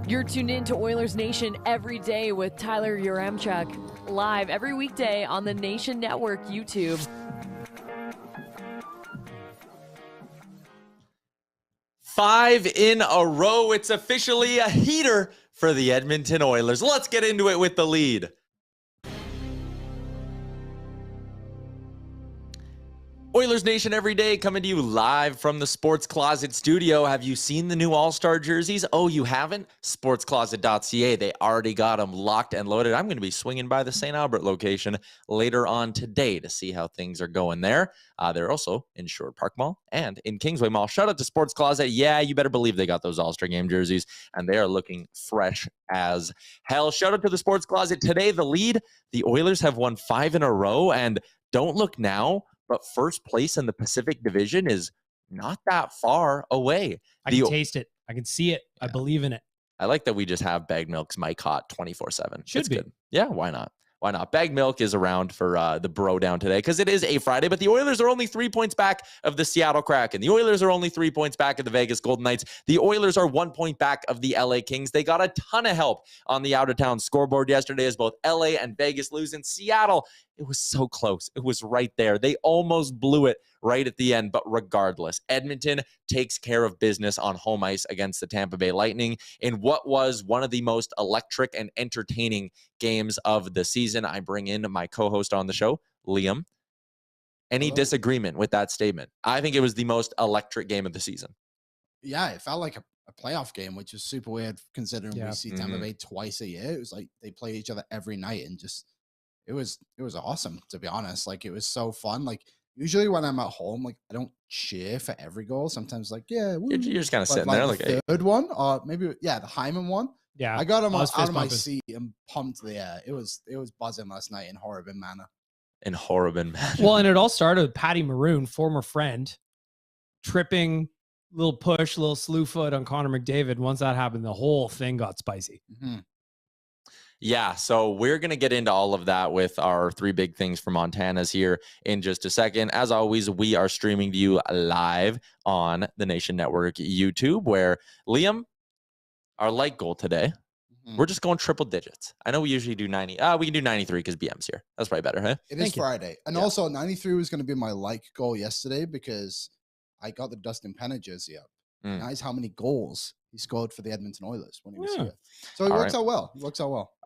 You're tuned in to Oilers Nation every day with Tyler Yaremchuk, live every weekday on the Nation Network YouTube. Five in a row. It's officially a heater for the Edmonton Oilers. Let's get into it with the lead. Oilers Nation every day coming to you live from the Sports Closet studio. Have you seen the new All-Star jerseys? Oh, you haven't? Sportscloset.ca. They already got them locked and loaded. I'm going to be swinging by the St. Albert location later on today to see how things are going there. They're also in Sherwood Park Mall and in Kingsway Mall. Shout out to Sports Closet. Yeah, you better believe they got those All-Star game jerseys, and they are looking fresh as hell. Shout out to the Sports Closet. Today, the lead. The Oilers have won 5 in a row, and don't look now, but first place in the Pacific Division is not that far away. I can taste it. I can see it. Yeah. I believe in it. I like that we just have Baggedmilk's mic hot 24/7. Should be. Good. Yeah, why not? Why not? Baggedmilk is around for the bro down today because it is a Friday, but the Oilers are only 3 points back of the Seattle Kraken. The Oilers are only 3 points back of the Vegas Golden Knights. The Oilers are 1 point back of the LA Kings. They got a ton of help on the out-of-town scoreboard yesterday as both LA and Vegas lose. In Seattle, it was so close. It was right there. They almost blew it right at the end, but regardless, Edmonton takes care of business on home ice against the Tampa Bay Lightning in what was one of the most electric and entertaining games of the season. I bring in my co-host on the show, Liam. Any disagreement with that statement? I think it was the most electric game of the season. Yeah, it felt like a playoff game, which is super weird considering we see Tampa Bay twice a year. It was like they play each other every night, and just it was awesome, to be honest. Like, it was so fun. Like, usually when I'm at home, like, I don't cheer for every goal. Sometimes, like, yeah, woo. You're just kind of sitting there, like the third one, or maybe the Hyman one. Yeah, I got him out of my seat and pumped the air. It was buzzing last night in Horrobin manner. Well, and it all started with Patty Maroon, former friend, tripping, little push, little slew foot on Connor McDavid. Once that happened, the whole thing got spicy. Mm-hmm. Yeah, so we're going to get into all of that with our 3 big things for Montana's here in just a second. As always, we are streaming to you live on the Nation Network YouTube, where, Liam, our like goal today, we're just going triple digits. I know we usually do 90. We can do 93 because BM's here. That's probably better, huh? It is Friday. And also, 93 was going to be my like goal yesterday because I got the Dustin Penner jersey up. Nice how many goals he scored for the Edmonton Oilers when he was here. So it works out well.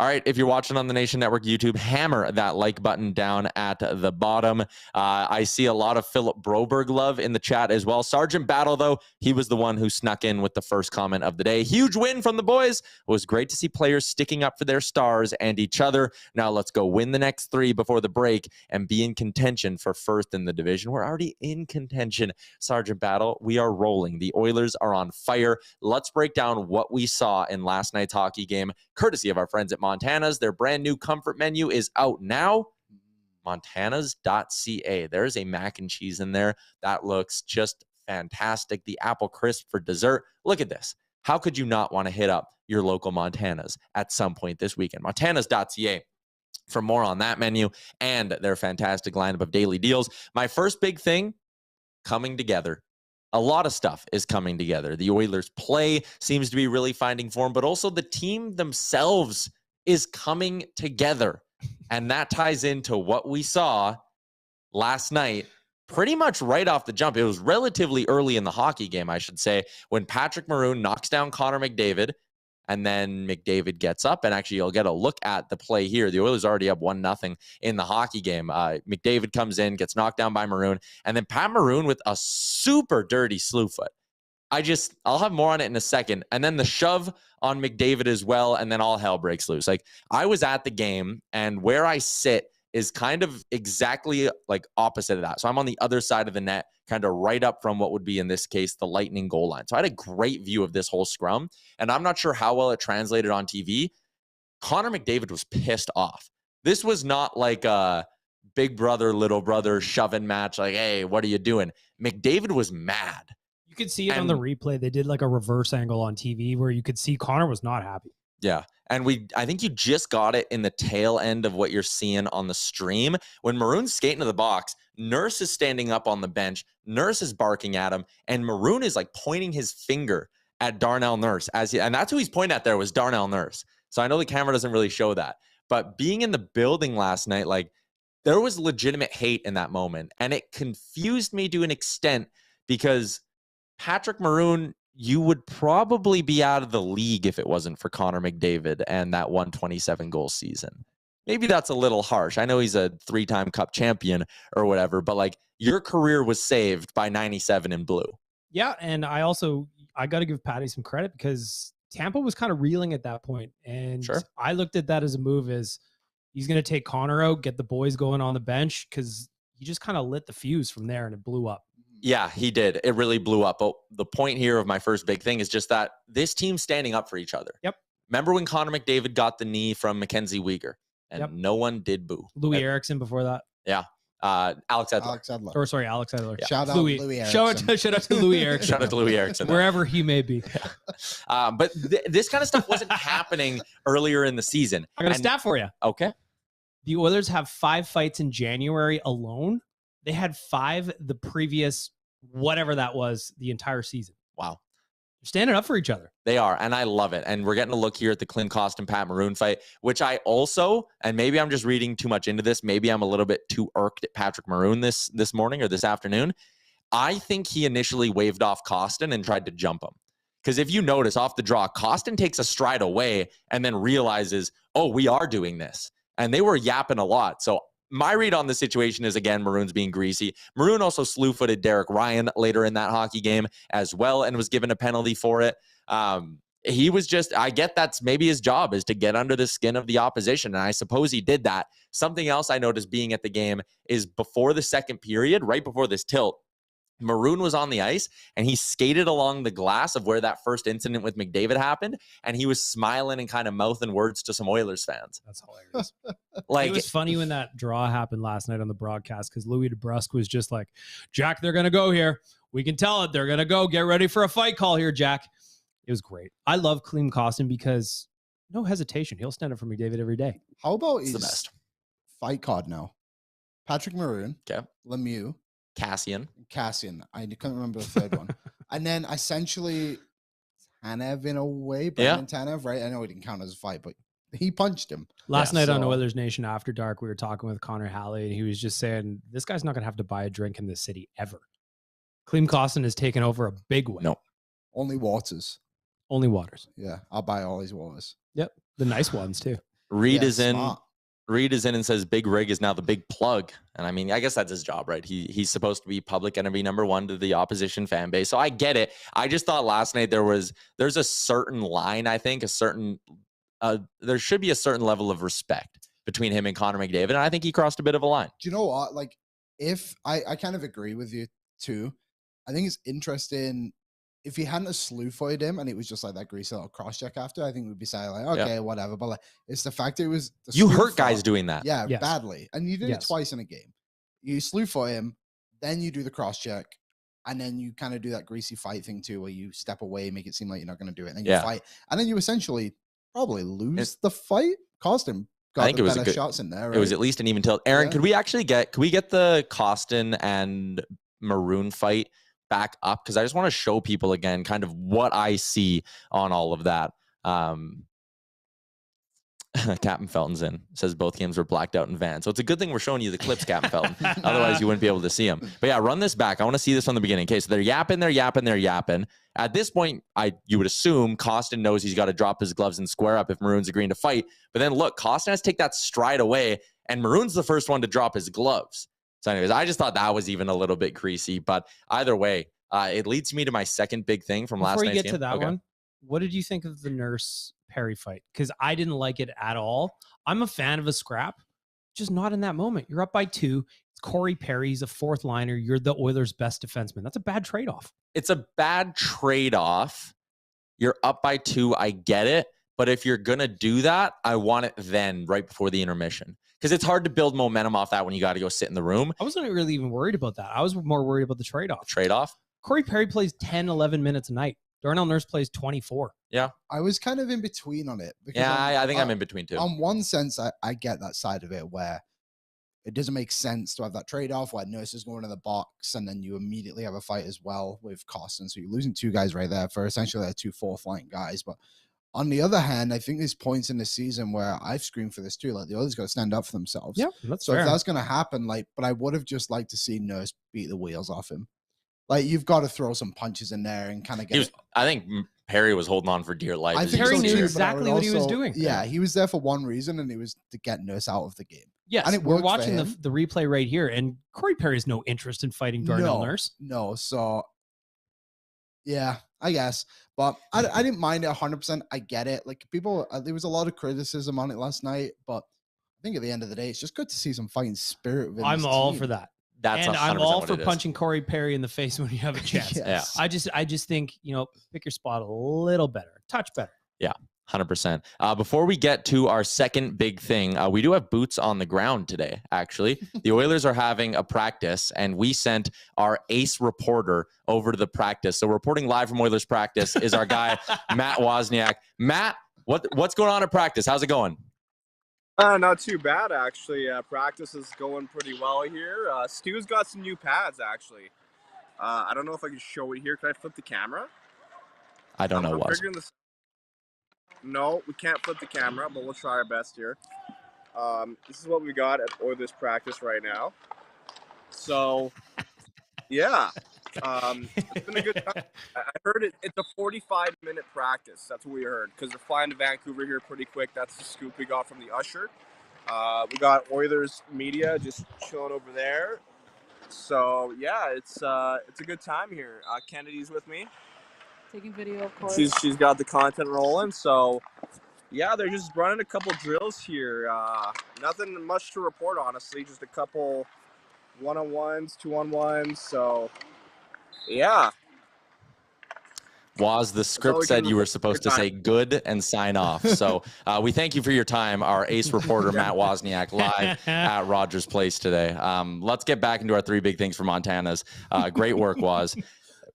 All right, if you're watching on the Nation Network YouTube, hammer that like button down at the bottom. I see a lot of Philip Broberg love in the chat as well. Sergeant Battle, though, he was the one who snuck in with the first comment of the day. Huge win from the boys. It was great to see players sticking up for their stars and each other. Now let's go win the next 3 before the break and be in contention for first in the division. We're already in contention, Sergeant Battle. We are rolling. The Oilers are on fire. Let's break down what we saw in last night's hockey game, courtesy of our friends at Montana's. Their brand new comfort menu is out now. Montanas.ca. There's a mac and cheese in there. That looks just fantastic. The apple crisp for dessert. Look at this. How could you not want to hit up your local Montana's at some point this weekend? Montanas.ca for more on that menu and their fantastic lineup of daily deals. My first big thing, coming together. A lot of stuff is coming together. The Oilers play seems to be really finding form, but also the team themselves is coming together. And that ties into what we saw last night, pretty much right off the jump. It was relatively early in the hockey game, I should say, when Patrick Maroon knocks down Connor McDavid, and then McDavid gets up, and actually you'll get a look at the play here. The Oilers already up 1-0 in the hockey game. McDavid comes in, gets knocked down by Maroon, and then Pat Maroon with a super dirty slew foot. I'll have more on it in a second. And then the shove on McDavid as well, and then all hell breaks loose. Like, I was at the game, and where I sit is kind of exactly like opposite of that. So I'm on the other side of the net, kind of right up from what would be, in this case, the Lightning goal line. So I had a great view of this whole scrum, and I'm not sure how well it translated on TV. Connor McDavid was pissed off. This was not like a big brother, little brother shoving match, like, hey, what are you doing? McDavid was mad. You could see it on the replay. They did like a reverse angle on TV where you could see Connor was not happy. Yeah. And I think you just got it in the tail end of what you're seeing on the stream. When Maroon's skating to the box, Nurse is standing up on the bench. Nurse is barking at him, and Maroon is like pointing his finger at Darnell Nurse and that's who he's pointing at there was Darnell Nurse. So I know the camera doesn't really show that, but being in the building last night, like there was legitimate hate in that moment, and it confused me to an extent because Patrick Maroon, you would probably be out of the league if it wasn't for Connor McDavid and that 127 goal season. Maybe that's a little harsh. I know he's a 3-time Cup champion or whatever, but like your career was saved by 97 in blue. Yeah, and I got to give Patty some credit because Tampa was kind of reeling at that point, and sure. I looked at that as a move as he's going to take Connor out, get the boys going on the bench because he just kind of lit the fuse from there and it blew up. Yeah, he did. It really blew up. But the point here of my first big thing is just that this team's standing up for each other. Yep. Remember when Connor McDavid got the knee from Mackenzie Weegar and no one did boo? Louis Eriksson before that. Yeah. Alex Edler. Alex Edler. Or sorry, Alex Edler. Yeah. Shout out Louis Eriksson. Shout out to Louis Eriksson. Shout out to Louis Eriksson. Wherever he may be. But this kind of stuff wasn't happening earlier in the season. I got a stat for you. Okay. The Oilers have 5 fights in January alone. They had 5 the previous, whatever that was, the entire season. Wow. They're standing up for each other. They are, and I love it. And we're getting a look here at the Klim Kostin Pat Maroon fight, which I also, and maybe I'm just reading too much into this, maybe I'm a little bit too irked at Patrick Maroon this morning or this afternoon. I think he initially waved off Kostin and tried to jump him. Because if you notice off the draw, Kostin takes a stride away and then realizes, oh, we are doing this. And they were yapping a lot. So my read on the situation is, again, Maroon's being greasy. Maroon also slew-footed Derek Ryan later in that hockey game as well and was given a penalty for it. He was just, I get that's maybe his job is to get under the skin of the opposition, and I suppose he did that. Something else I noticed being at the game is before the second period, right before this tilt, Maroon was on the ice and he skated along the glass of where that first incident with McDavid happened, and he was smiling and kind of mouthing words to some Oilers fans. That's hilarious. Like, it was funny when that draw happened last night on the broadcast because Louis DeBrusque was just like, Jack, they're going to go here. We can tell it. They're going to go. Get ready for a fight call here, Jack. It was great. I love Klim Kostin because no hesitation. He'll stand up for McDavid every day. How about it's his the best fight card now? Patrick Maroon, okay, Lemieux, Cassian. I couldn't remember the third one. And then essentially Tanev in a way, Brandon Tanev, right? I know he didn't count as a fight, but he punched him. Last night on Oilersnation After Dark, we were talking with Connor Halley, and he was just saying, this guy's not going to have to buy a drink in this city ever. Klim Kostin has taken over a big way. No. Only waters. Only waters. Yeah, I'll buy all these waters. Yep. The nice ones, too. Reed is in. Reed is in and says Big Rig is now the big plug. And I mean, I guess that's his job, right? He's supposed to be public enemy number 1 to the opposition fan base. So I get it. I just thought last night there's a certain line, I think, there should be a certain level of respect between him and Connor McDavid. And I think he crossed a bit of a line. Do you know what? Like, if I kind of agree with you too. I think it's interesting. If he hadn't slew-footed him and it was just like that greasy little cross-check after, I think we'd be saying like, okay, whatever. But like, it's the fact it was you hurt guys doing that. Yeah, badly. And you did it twice in a game. You slew-foot him, then you do the cross-check, and then you kind of do that greasy fight thing too, where you step away, make it seem like you're not going to do it, and then you fight. And then you essentially probably lose the fight. Kostin got the better shots in there. Right? It was at least an even tilt. Aaron, could we get the Kostin and Maroon fight back up? Because I just want to show people again kind of what I see on all of that. Captain Felton's in. Says both games were blacked out in van. So it's a good thing we're showing you the clips, Captain Felton. Otherwise, you wouldn't be able to see them. But yeah, run this back. I want to see this from the beginning. Okay, so they're yapping. At this point, you would assume Kostin knows he's got to drop his gloves and square up if Maroon's agreeing to fight. But then look, Kostin has to take that stride away, and Maroon's the first one to drop his gloves. So anyways, I just thought that was even a little bit greasy. But either way, it leads me to my second big thing from last night's game. Before you get to that one, what did you think of the Nurse Perry fight? Because I didn't like it at all. I'm a fan of a scrap, just not in that moment. You're up by 2. It's Corey Perry. He's a 4th liner. You're the Oilers' best defenseman. That's a bad trade-off. It's a bad trade-off. You're up by 2. I get it. But if you're going to do that, I want it then, right before the intermission. Because it's hard to build momentum off that when you got to go sit in the room. I wasn't really even worried about that. I was more worried about the trade-off. Trade-off? Corey Perry plays 10, 11 minutes a night. Darnell Nurse plays 24. Yeah. I was kind of in between on it. Yeah, I think I'm in between too. On one sense, I get that side of it where it doesn't make sense to have that trade-off where Nurse is going to the box and then you immediately have a fight as well with Costin. So you're losing 2 guys right there for essentially like 2 fourth-line guys. But on the other hand, I think there's points in the season where I've screamed for this too. Like the Oilers got to stand up for themselves. Yeah, that's so fair. if that's going to happen, but I would have just liked to see Nurse beat the wheels off him. Like you've got to throw some punches in there and kind of get. I think Perry was holding on for dear life. I think Perry so knew too, exactly what he was doing. Yeah, he was there for one reason, and it was to get Nurse out of the game. Yes, and we're watching the replay right here, and Corey Perry has no interest in fighting Darnell Nurse. No, so yeah, I guess, but I didn't mind it 100%. I get it. Like people, there was a lot of criticism on it last night, but I think at the end of the day, it's just good to see some fighting spirit. I'm all for that. That's and I'm all for punching punching Corey Perry in the face when you have a chance. Yes. Yeah. I just think, pick your spot a little better, touch better. Yeah, 100%. Before we get to our second big thing, we do have boots on the ground today, actually. The Oilers are having a practice, and we sent our ace reporter over to the practice. So reporting live from Oilers practice is our guy, Matt Wozniak. Matt, what's going on at practice? How's it going? Not too bad, actually. Practice is going pretty well here. Stu's got some new pads, actually. I don't know if I can show it here. Can I flip the camera? I don't know what. No, we can't flip the camera, but we'll try our best here. This is what we got at Oilers practice right now. So, yeah. It's been a good time. I heard it's a 45-minute practice. That's what we heard, because they're flying to Vancouver here pretty quick. That's the scoop we got from the usher. We got Oilers media just chilling over there. So yeah, it's a good time here. Kennedy's with me, taking video, of course. She's got the content rolling. So yeah, they're just running a couple drills here. Nothing much to report, honestly. Just a couple one-on-ones, two-on-ones. So yeah. Woz, the script said you were supposed to say good and sign off. So we thank you for your time, our ace reporter, Matt Wozniak, live at Rogers Place today. Let's get back into our 3 big things for Montana's. Great work, Woz.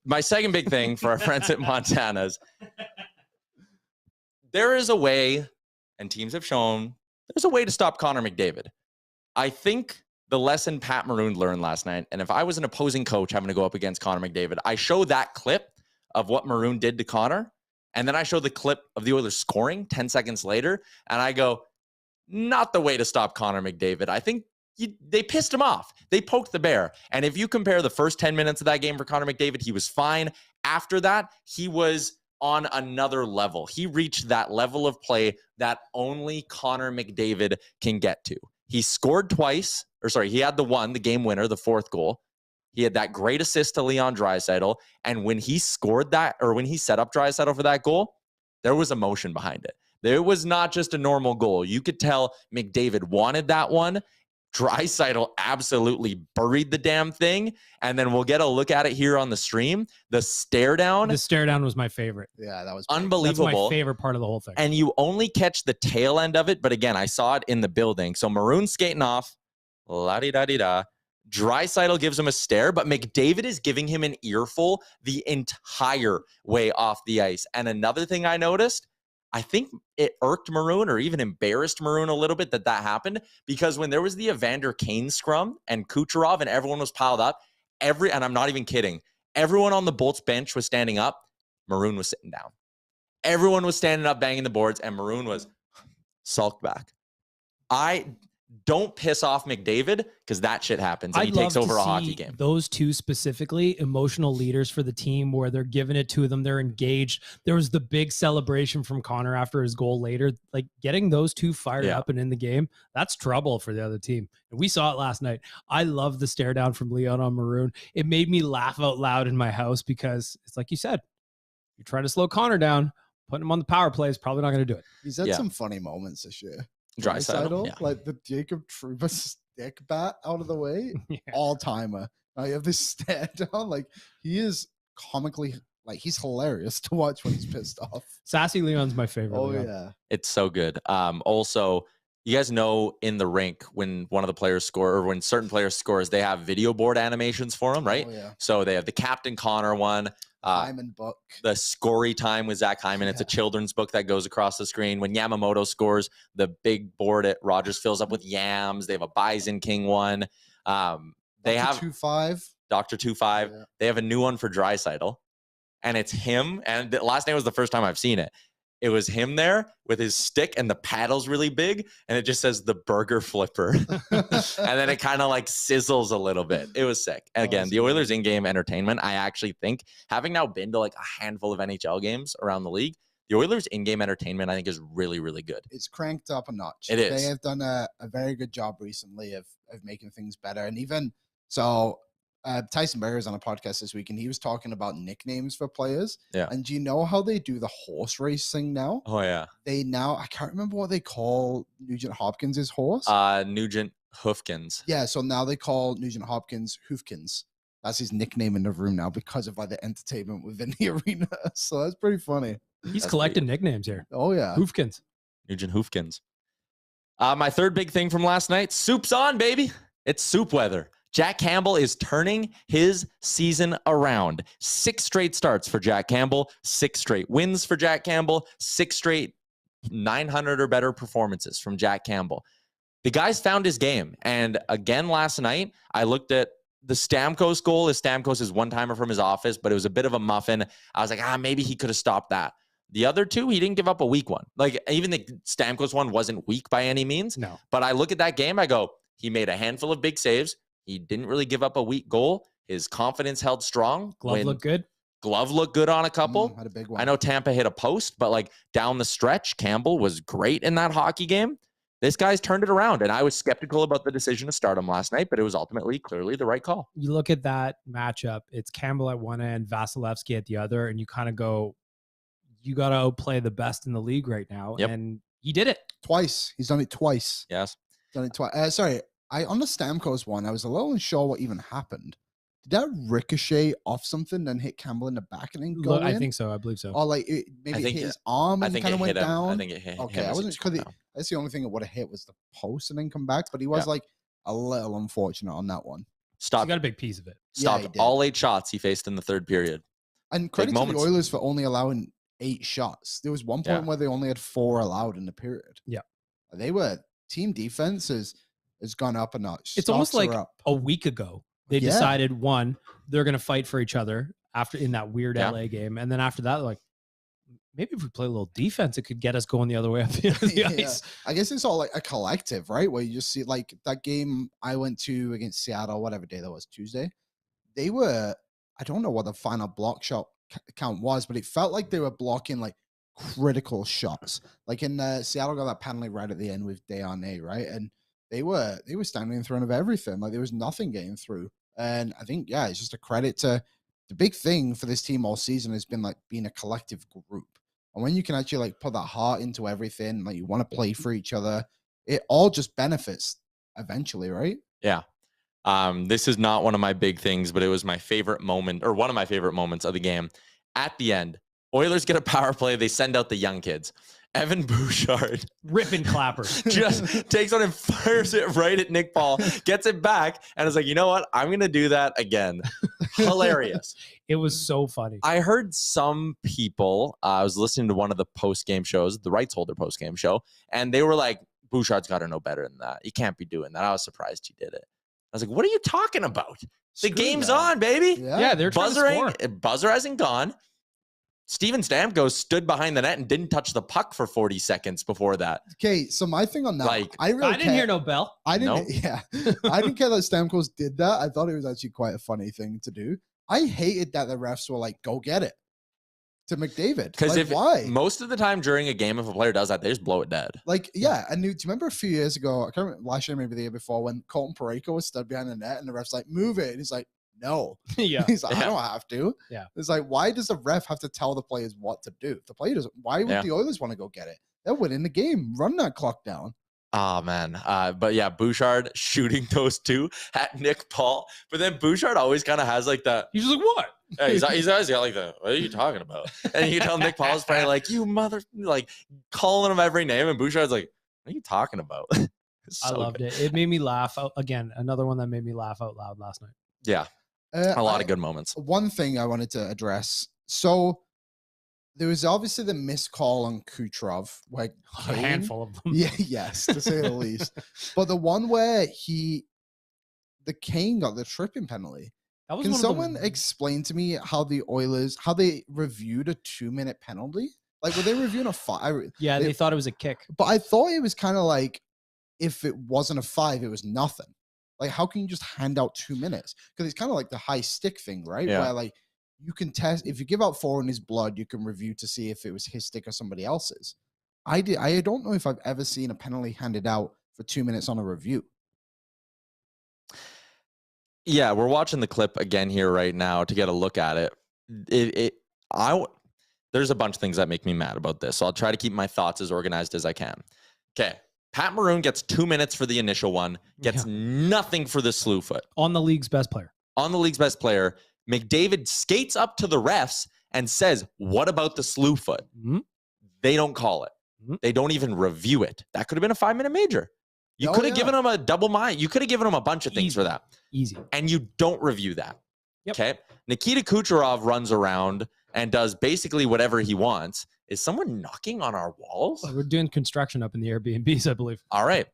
My second big thing for our friends at Montana's, there is a way, and teams have shown, there's a way to stop Connor McDavid. I think the lesson Pat Maroon learned last night, and if I was an opposing coach having to go up against Connor McDavid, I show that clip of what Maroon did to Connor, and then I show the clip of the Oilers scoring 10 seconds later, and I go, not the way to stop Connor McDavid. I think they pissed him off. They poked the bear. And if you compare the first 10 minutes of that game for Connor McDavid, he was fine. After that, he was on another level. He reached that level of play that only Connor McDavid can get to. He scored twice, he had the game winner, the 4th goal. He had that great assist to Leon Draisaitl. And when he scored that, or when he set up Draisaitl for that goal, there was emotion behind it. There was not just a normal goal. You could tell McDavid wanted that one. Draisaitl absolutely buried the damn thing. And then we'll get a look at it here on the stream. The stare down. The stare down was my favorite. Yeah, that was unbelievable. That's my favorite part of the whole thing. And you only catch the tail end of it. But again, I saw it in the building. So Maroon skating off. La-di-da-di-da. Draisaitl gives him a stare, but McDavid is giving him an earful the entire way off the ice. And another thing I noticed, I think it irked Maroon or even embarrassed Maroon a little bit that happened, because when there was the Evander Kane scrum and Kucherov and everyone was piled up, and I'm not even kidding, everyone on the Bolts bench was standing up, Maroon was sitting down. Everyone was standing up, banging the boards, and Maroon was sulked back. Don't piss off McDavid, because that shit happens and he takes over a hockey game. Those two specifically, emotional leaders for the team, where they're giving it to them, they're engaged. There was the big celebration from Connor after his goal later. Like, getting those two fired up and in the game, that's trouble for the other team. And we saw it last night. I love the stare down from Leon on Maroon. It made me laugh out loud in my house, because it's like you said, you try to slow Connor down, putting him on the power play is probably not going to do it. He's had some funny moments this year. Draisaitl, like the Jacob Trouba stick bat out of the way, all timer. Now you have this stare down. Like, he is comically, like, he's hilarious to watch when he's pissed off. Sassy Leon's my favorite. Oh Leon. yeah, it's so good. Also, you guys know in the rink when one of the players score, or when certain players scores, they have video board animations for them, right? Oh, yeah. So they have the Captain Connor one. Hyman book. The Scory Time with Zach Hyman. It's a children's book that goes across the screen. When Yamamoto scores, the big board at Rogers fills up with yams. They have a Bison King one. They have 2-5. Dr. 2-5. Yeah. They have a new one for Draisaitl, and it's him. And the last name was the first time I've seen it. It was him there with his stick, and the paddle's really big, and it just says the burger flipper. And then it kind of like sizzles a little bit. It was sick. And again, the Oilers in-game entertainment, I actually think, having now been to like a handful of NHL games around the league, the Oilers in-game entertainment, I think, is really, really good. It's cranked up a notch. It is. They have done a very good job recently of making things better. And even so, Tyson Berger was on a podcast this week, and he was talking about nicknames for players. Yeah. And do you know how they do the horse race thing now? Oh, yeah. I can't remember what they call Nugent-Hopkins' horse. Nugent-Hopkins. Yeah, so now they call Nugent-Hopkins Hoofkins. That's his nickname in the room now because of like the entertainment within the arena. So that's pretty funny. He's collecting nicknames here. Oh, yeah. Hoofkins. Nugent-Hopkins. My third big thing from last night, soup's on, baby. It's soup weather. Jack Campbell is turning his season around. 6 straight starts for Jack Campbell, 6 straight wins for Jack Campbell, 6 straight 900 or better performances from Jack Campbell. The guy's found his game. And again, last night, I looked at the Stamkos goal. Stamkos is one-timer from his office, but it was a bit of a muffin. I was like, maybe he could have stopped that. The other 2, he didn't give up a weak one. Like, even the Stamkos one wasn't weak by any means. No. But I look at that game, I go, he made a handful of big saves. He didn't really give up a weak goal. His confidence held strong. Glove looked good. Glove looked good on a couple. Had a big one. I know Tampa hit a post, but like down the stretch, Campbell was great in that hockey game. This guy's turned it around, and I was skeptical about the decision to start him last night, but it was ultimately clearly the right call. You look at that matchup, it's Campbell at one end, Vasilevsky at the other, and you kind of go, you got to outplay the best in the league right now. Yep. And he did it. Twice. He's done it twice. Yes. Done it twice. Sorry. On the Stamkos one, I was a little unsure what even happened. Did that ricochet off something and hit Campbell in the back and then go in? I think so. I believe so. Or like maybe it hit his arm and kind of went down? I think it hit Okay, him. I wasn't because that's the only thing it would have hit was the post and then come back. But he was like a little unfortunate on that one. He got a big piece of it. Stopped all 8 shots he faced in the third period. And credit to the Oilers for only allowing 8 shots. There was one point where they only had 4 allowed in the period. Yeah. They were team defense has gone up a notch. It's almost like a week ago they decided they're going to fight for each other after in that weird LA game, and then after that, like maybe if we play a little defense, it could get us going the other way up the ice. I guess it's all like a collective, right? Where you just see like that game I went to against Seattle, whatever day that was, Tuesday. They were, I don't know what the final block shot count was, but it felt like they were blocking like critical shots. Like in Seattle got that penalty right at the end with Desharnais, right? And they were standing in front of everything. Like there was nothing getting through. And I think, it's just a credit to the big thing for this team all season has been like being a collective group. And when you can actually like put that heart into everything, like you want to play for each other, it all just benefits eventually, right? Yeah. This is not one of my big things, but it was my favorite moment or one of my favorite moments of the game. At the end, Oilers get a power play. They send out the young kids. Evan Bouchard, ripping clapper, just takes one and fires it right at Nick Paul, gets it back, and is like, you know what? I'm going to do that again. Hilarious. It was so funny. I heard some people, I was listening to one of the post-game shows, the rights holder post-game show, and they were like, Bouchard's got to know better than that. He can't be doing that. I was surprised he did it. I was like, what are you talking about? The game's on, baby. Yeah, they're trying to score. Buzzer hasn't gone. Steven Stamkos stood behind the net and didn't touch the puck for 40 seconds before that. Okay, so my thing on that, like, I didn't hear no bell. I didn't. No? Yeah, I didn't care that Stamkos did that. I thought it was actually quite a funny thing to do. I hated that the refs were like, "Go get it," to McDavid. Because like, why? Most of the time during a game, if a player does that, they just blow it dead. Like, yeah, I knew. Do you remember a few years ago? I can't remember last year, maybe the year before, when Colton Parayko was stood behind the net and the ref's like, "Move it," and he's like, no. Yeah. He's like, I don't have to. Yeah. It's like, why does the ref have to tell the players what to do? If the player doesn't, why would the Oilers want to go get it? They're winning the game. Run that clock down. Oh, man. But yeah, Bouchard shooting those 2 at Nick Paul. But then Bouchard always kind of has like that. He's like, what? Yeah, he's always got like the, what are you talking about? And you tell Nick Paul's probably like, you mother, like calling him every name. And Bouchard's like, what are you talking about? I loved it. It made me laugh. Again, another one that made me laugh out loud last night. Yeah. A lot of good moments. One thing I wanted to address So there was obviously the missed call on Kucherov, where A handful of them. Yeah, yes, to say the least. But the one where the Kane got the tripping penalty. That was Can one someone of the, explain to me how the Oilers, how they reviewed a 2-minute penalty? Like, were they reviewing a 5? Yeah, they thought it was a kick. But I thought it was kind of like, if it wasn't a 5, it was nothing. Like, how can you just hand out 2 minutes? Because it's kind of like the high stick thing, right? Yeah. Where like you can test, if you give out 4 in his blood, you can review to see if it was his stick or somebody else's. I don't know if I've ever seen a penalty handed out for 2 minutes on a review. Yeah, we're watching the clip again here right now to get a look at it. There's a bunch of things that make me mad about this, so I'll try to keep my thoughts as organized as I can. Okay, Pat Maroon gets 2 minutes for the initial one, gets nothing for the slew foot. On the league's best player. On the league's best player, McDavid skates up to the refs and says, "What about the slew foot?" Mm-hmm. They don't call it. Mm-hmm. They don't even review it. That could have been a 5-minute major. You could have given them a double mind. You could have given them a bunch of things for that. Easy. And you don't review that. Yep. Okay. Nikita Kucherov runs around and does basically whatever he wants. Is someone knocking on our walls? We're doing construction up in the Airbnbs, I believe. All right.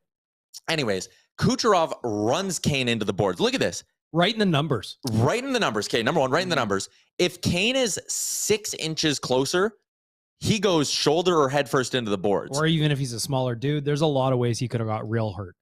Anyways, Kucherov runs Kane into the boards. Look at this. Right in the numbers. Right in the numbers. Okay, number one, right in the numbers. If Kane is 6 inches closer, he goes shoulder or head first into the boards. Or even if he's a smaller dude, there's a lot of ways he could have got real hurt.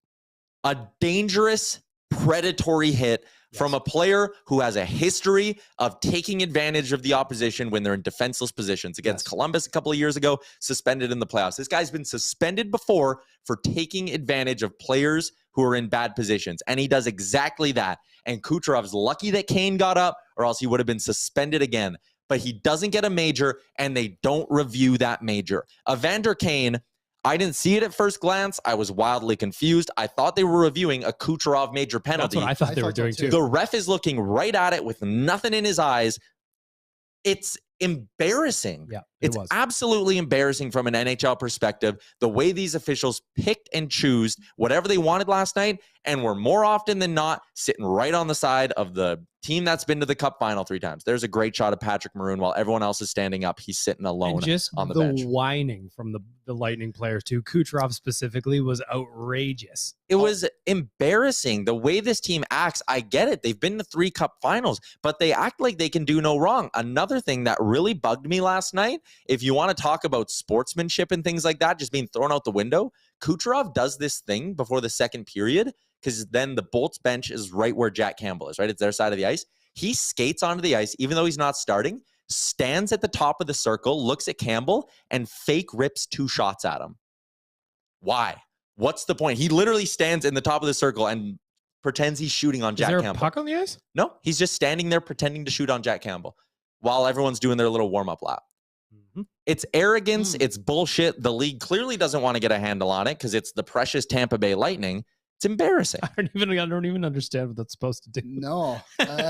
A dangerous, predatory hit from a player who has a history of taking advantage of the opposition when they're in defenseless positions. Against Columbus a couple of years ago, suspended in the playoffs. This guy's been suspended before for taking advantage of players who are in bad positions, and he does exactly that. And Kucherov's lucky that Kane got up, or else he would have been suspended again. But he doesn't get a major, and they don't review that major. Evander Kane, I didn't see it at first glance. I was wildly confused. I thought they were reviewing a Kucherov major penalty. That's what I thought they were doing too. The ref is looking right at it with nothing in his eyes. It's embarrassing. Yeah, it's absolutely embarrassing from an NHL perspective, the way these officials picked and choose whatever they wanted last night, and were more often than not sitting right on the side of the team that's been to the Cup final 3 times. There's a great shot of Patrick Maroon while everyone else is standing up. He's sitting alone on the bench. Whining from the Lightning players too. Kucherov specifically was outrageous. It was embarrassing. The way this team acts, I get it. They've been to 3 Cup finals, but they act like they can do no wrong. Another thing that really bugged me last night, if you want to talk about sportsmanship and things like that, just being thrown out the window, Kucherov does this thing before the second period, because then the Bolts bench is right where Jack Campbell is, right? It's their side of the ice. He skates onto the ice, even though he's not starting, stands at the top of the circle, looks at Campbell, and fake rips 2 shots at him. Why? What's the point? He literally stands in the top of the circle and pretends he's shooting on Jack Campbell. Is there a puck on the ice? No, he's just standing there pretending to shoot on Jack Campbell while everyone's doing their little warm-up lap. Mm-hmm. It's arrogance. It's bullshit. The league clearly doesn't want to get a handle on it because it's the precious Tampa Bay Lightning. It's embarrassing. I don't even understand what that's supposed to do. No.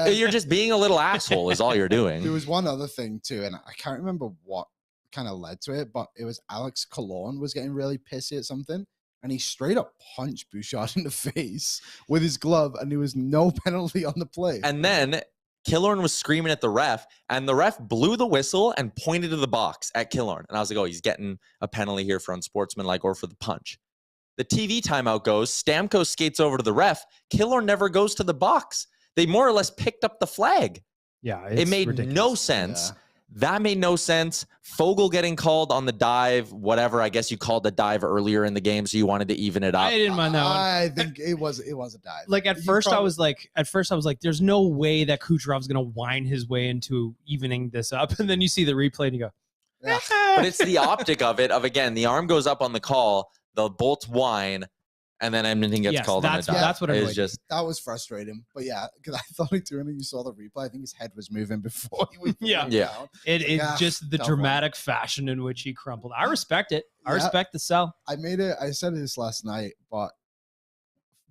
You're just being a little asshole is all you're doing. There was one other thing too, and I can't remember what kind of led to it, but it was Alex Killorn was getting really pissy at something, and he straight up punched Bouchard in the face with his glove, and there was no penalty on the play. And then Killorn was screaming at the ref, and the ref blew the whistle and pointed to the box at Killorn. And I was like, oh, he's getting a penalty here for unsportsmanlike or for the punch. The TV timeout goes, Stamkos skates over to the ref. Killorn never goes to the box. They more or less picked up the flag. Yeah, it made ridiculous. No sense. Yeah. That made no sense. Fogel getting called on the dive, whatever. I guess you called the dive earlier in the game, so you wanted to even it up. I didn't mind that one. I think it was a dive. Like at first I was like, there's no way that Kucherov's gonna whine his way into evening this up. And then you see the replay and you go, Yeah. But it's the optic of it. Of again, the arm goes up on the call, the Bolts whine, and then Edmonton gets called on the dive. That's what it's just. That was frustrating. But yeah, because I thought like when you saw the replay, I think his head was moving before he was Yeah. down. It's just the tough dramatic fashion in which he crumpled. I respect it. I Yeah. respect the sell. I said this last night, but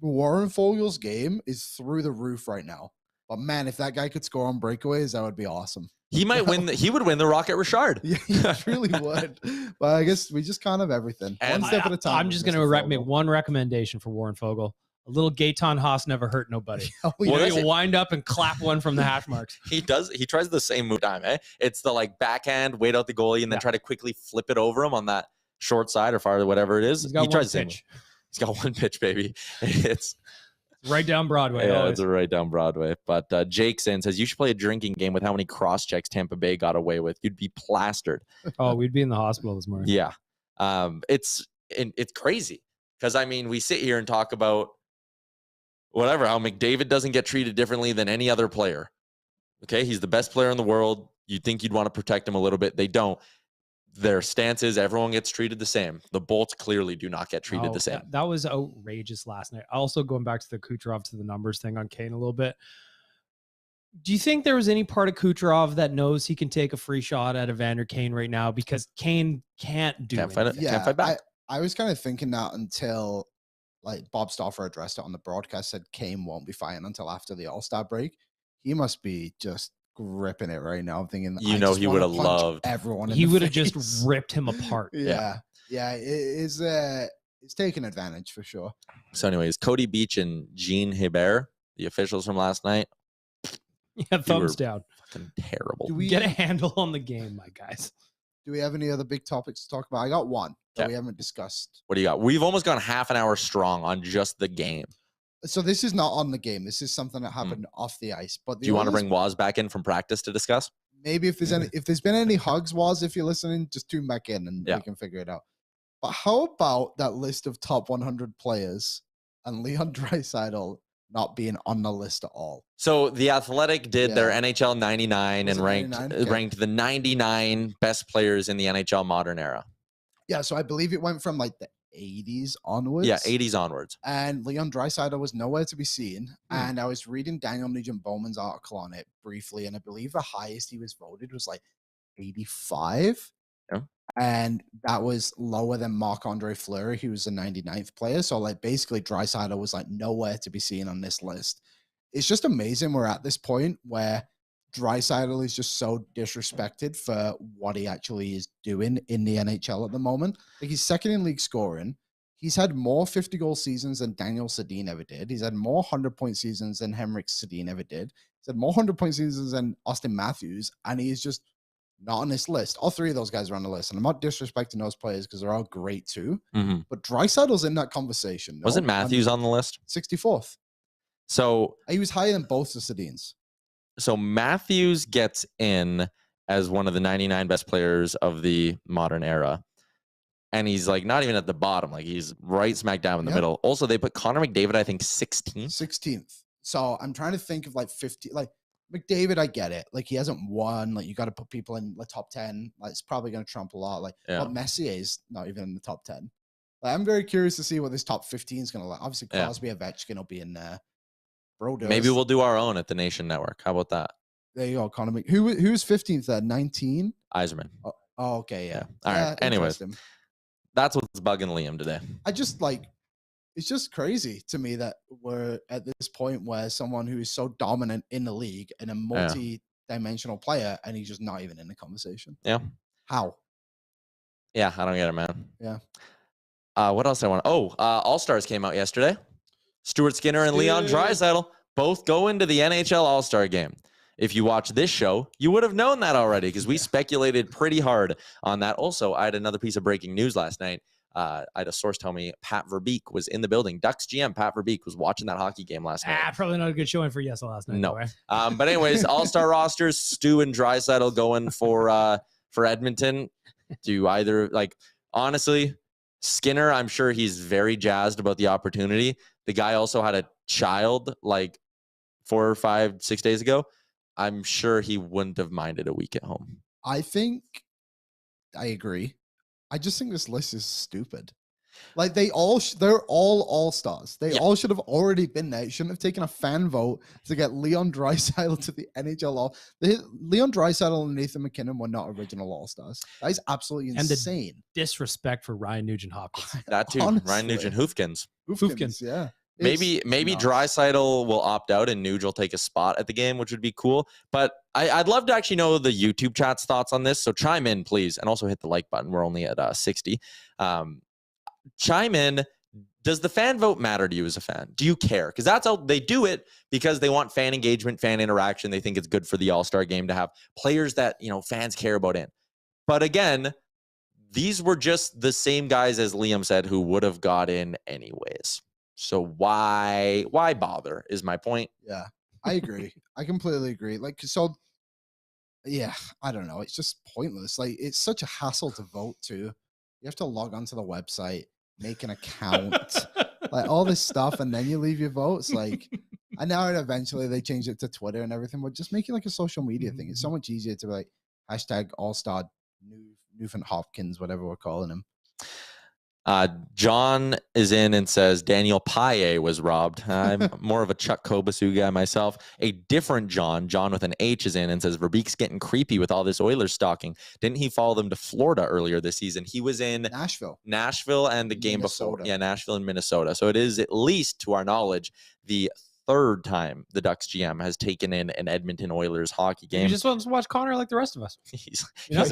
Warren Fogel's game is through the roof right now. But man, if that guy could score on breakaways, that would be awesome. He might win. He would win the Rocket Richard. Yeah, he really would. But I guess we just can't have everything. And One step at a time. I'm just going Mr. to make Fogel. one recommendation for Warren Fogle. A little Gaetan Haas never hurt nobody. Oh, You know, that's you it. wind up and clap one from the hash marks. Well, that's you it. wind up and clap one from the hash marks. He tries the same move time, eh? It's the like backhand, wait out the goalie, and then try to quickly flip it over him on that short side or far, whatever it is. He's got He tries one the same pitch. move. He's got one pitch, baby. It's Right down Broadway. yeah, Always. it's right down Broadway. But Jake's in says you should play a drinking game with how many cross checks Tampa Bay got away with. You'd be plastered. Oh, we'd be in the hospital this morning. Yeah, it's crazy because I mean we sit here and talk about whatever how McDavid doesn't get treated differently than any other player. Okay, he's the best player in the world. You'd think you'd want to protect him a little bit. They don't. Their stance is everyone gets treated the same. The Bolts clearly do not get treated the same. That was outrageous last night. Also, going back to the Kucherov to the numbers thing on Kane a little bit. Do you think there was any part of Kucherov that knows he can take a free shot at Evander Kane right now because Kane can't do Can't fight anything? it. Can't fight back. I was kind of thinking that until like Bob Stauffer addressed it on the broadcast, said Kane won't be fighting until after the All-Star break. He must be just gripping it right now. I'm thinking, You know, he would have loved everyone. He would have just ripped him apart. Yeah. It is. It's taking advantage for sure. So, anyways, Cody Beach and Jean Hebert, the officials from last night, Yeah, thumbs down. fucking terrible. Do we Get a handle on the game, my guys. Do we have any other big topics to talk about? I got one that Yeah. we haven't discussed. What do you got? We've almost gone half an hour strong on just the game. So this is not on the game. This is something that happened off the ice. But Do you want to bring Waz back in from practice to discuss? maybe if there's been any hugs, was if you're listening, just tune back in and we can figure it out. But how about that list of top 100 players and Leon Draisaitl not being on the list at all? So the Athletic did their Yeah. NHL 99 Was and it ranked 99? Okay. ranked the 99 best players in the NHL modern era. Yeah, so I believe it went from like the 80s onwards. Yeah, 80s onwards. And Leon Draisaitl was nowhere to be seen. Hmm. And I was reading Daniel Nugent-Bowman's article on it briefly, and I believe the highest he was voted was like 85. Yeah. And that was lower than Marc-Andre Fleury, who was the 99th player. So like basically Draisaitl was like nowhere to be seen on this list. It's just amazing we're at this point where Draisaitl is just so disrespected for what he actually is doing in the NHL at the moment. Like he's second in league scoring. He's had more 50-goal seasons than Daniel Sedin ever did. He's had more 100-point seasons than Henrik Sedin ever did. He's had more 100-point seasons than Austin Matthews, and he is just not on this list. All three of those guys are on the list, and I'm not disrespecting those players because they're all great too. Mm-hmm. But Draisaitl's in that conversation. Wasn't Matthews on the list? 64th? So He was higher than both the Sedins. Matthews gets in as one of the 99 best players of the modern era. And he's like not even at the bottom. Like he's right smack down in the middle. Also, they put Connor McDavid, I think, 16th. 16th. So I'm trying to think of like 50. Like McDavid, I get it. Like he hasn't won. Like you got to put people in the top 10. Like it's probably going to trump a lot. Like but Messier is not even in the top 10. Like, I'm very curious to see what this top 15 is going to look. Obviously, Crosby, Ovechkin will be in there. Brodeur. Maybe we'll do our own at the Nation Network. How about that? There you go, Connor. Who's 15th there? 19? Eiserman. Oh, okay, yeah. All right. Anyways, interesting. that's what's bugging Liam today. I just like it's just crazy to me that we're at this point where someone who is so dominant in the league and a multi-dimensional player, and he's just not even in the conversation. Yeah. How? Yeah, I don't get it, man. Yeah. What else I want? All-Stars came out yesterday. Stuart Skinner and Leon Draisaitl both go into the NHL All-Star game. If you watch this show, you would have known that already because we speculated pretty hard on that. Also, I had another piece of breaking news last night. I had a source tell me Pat Verbeek was in the building. Ducks GM Pat Verbeek was watching that hockey game last night. Probably not a good showing for Yesel last night. No. But anyways, All-Star rosters, Stu and Draisaitl going for Edmonton. Do either, like, honestly, Skinner, I'm sure he's very jazzed about the opportunity. The guy also had a child like 4 or 5, 6 days ago. I'm sure he wouldn't have minded a week at home. I think I agree. I just think this list is stupid. Like they're all all-stars. They all should have already been there. It shouldn't have taken a fan vote to get Leon Draisaitl to the NHL. Leon Draisaitl and Nathan McKinnon were not original all-stars. That is absolutely insane. And the disrespect for Ryan Nugent-Hopkins. That too. Honestly. Ryan Nugent-Hopkins. Hoofkins. Yeah. Maybe nuts. Draisaitl will opt out and Nuge will take a spot at the game, which would be cool. But I'd love to actually know the YouTube chat's thoughts on this. So chime in, please. And also hit the like button. We're only at 60. Chime in. Does the fan vote matter to you as a fan? Do you care? Because that's how they do it, because they want fan engagement, fan interaction. They think it's good for the All-Star game to have players that, fans care about in. But again, these were just the same guys, as Liam said, who would have got in anyways. So why bother is my point. Yeah, I agree. I completely agree. Yeah, I don't know. It's just pointless. Like, it's such a hassle to vote too. You have to log onto the website, make an account, like all this stuff, and then you leave your votes. Like, I know eventually they changed it to Twitter and everything, but just make it like a social media thing. It's so much easier to be like hashtag All-Star Nugent-Hopkins, whatever we're calling him. John is in and says Daniel Paye was robbed. I'm more of a Chuck Kobasu guy myself. A different John with an H, is in and says Verbeek's getting creepy with all this Oilers stalking. Didn't he follow them to Florida earlier this season? He was in Nashville and the game before. Yeah, Nashville and Minnesota. So it is, at least to our knowledge, the third time the Ducks GM has taken in an Edmonton Oilers hockey game. He just wants to watch Connor like the rest of us. He's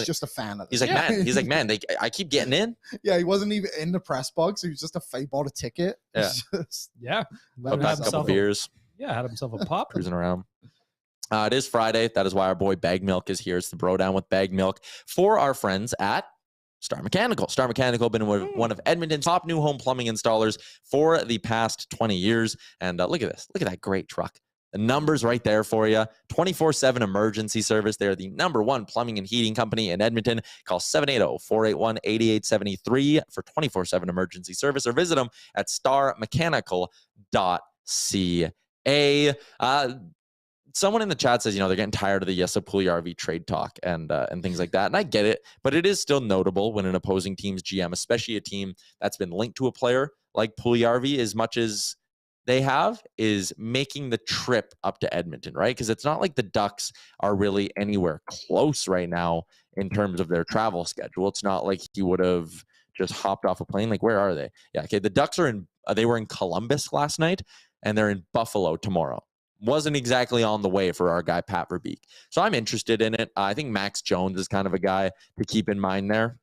just a fan of this. He's like, man, I keep getting in. Yeah, he wasn't even in the press box. He was just a fake, bought a ticket. Yeah. A couple beers. Yeah, had himself a pop. Cruising around. It is Friday. That is why our boy Baggedmilk is here. It's the Bro Down with Baggedmilk for our friends at Star Mechanical. Star Mechanical been one of Edmonton's top new home plumbing installers for the past 20 years. And look at this. Look at that great truck. The numbers right there for you. 24/7 emergency service. They're the #1 plumbing and heating company in Edmonton. Call 780-481-8873 for 24/7 emergency service, or visit them at starmechanical.ca. Someone in the chat says, they're getting tired of the Jesse Puljujarvi trade talk and things like that. And I get it, but it is still notable when an opposing team's GM, especially a team that's been linked to a player like Puljujarvi as much as they have, is making the trip up to Edmonton, right? Because it's not like the Ducks are really anywhere close right now in terms of their travel schedule. It's not like he would have just hopped off a plane. Like, where are they? Yeah, okay. The Ducks are they were in Columbus last night, and they're in Buffalo tomorrow. Wasn't exactly on the way for our guy, Pat Verbeek. So I'm interested in it. I think Max Jones is kind of a guy to keep in mind there.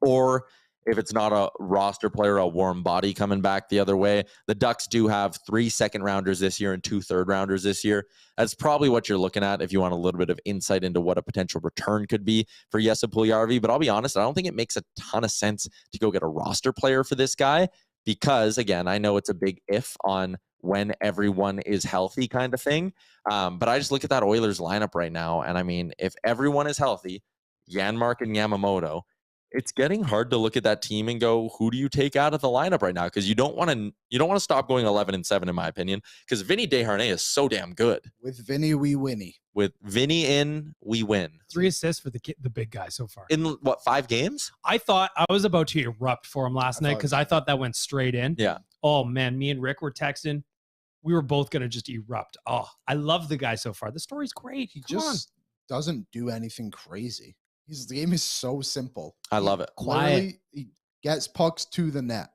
Or if it's not a roster player, a warm body coming back the other way. The Ducks do have 3 second-rounders this year and 2 third-rounders this year. That's probably what you're looking at if you want a little bit of insight into what a potential return could be for Jesse Puljujarvi. But I'll be honest, I don't think it makes a ton of sense to go get a roster player for this guy because, again, I know it's a big if on when everyone is healthy kind of thing. But I just look at that Oilers lineup right now. And I mean, if everyone is healthy, Janmark and Yamamoto, it's getting hard to look at that team and go, who do you take out of the lineup right now? Because you don't want to stop going 11-7, in my opinion, because Vinny Desharnais is so damn good. With Vinny, we winny. With Vinny in, we win. 3 assists for the big guy so far. In what, 5 games? I thought I was about to erupt for him last night because I thought that went straight in. Yeah. Oh man, me and Rick were texting. We were both going to just erupt. Oh, I love the guy so far. The story's great. He just doesn't do anything crazy. The game is so simple. I love it. Quiet. He gets pucks to the net.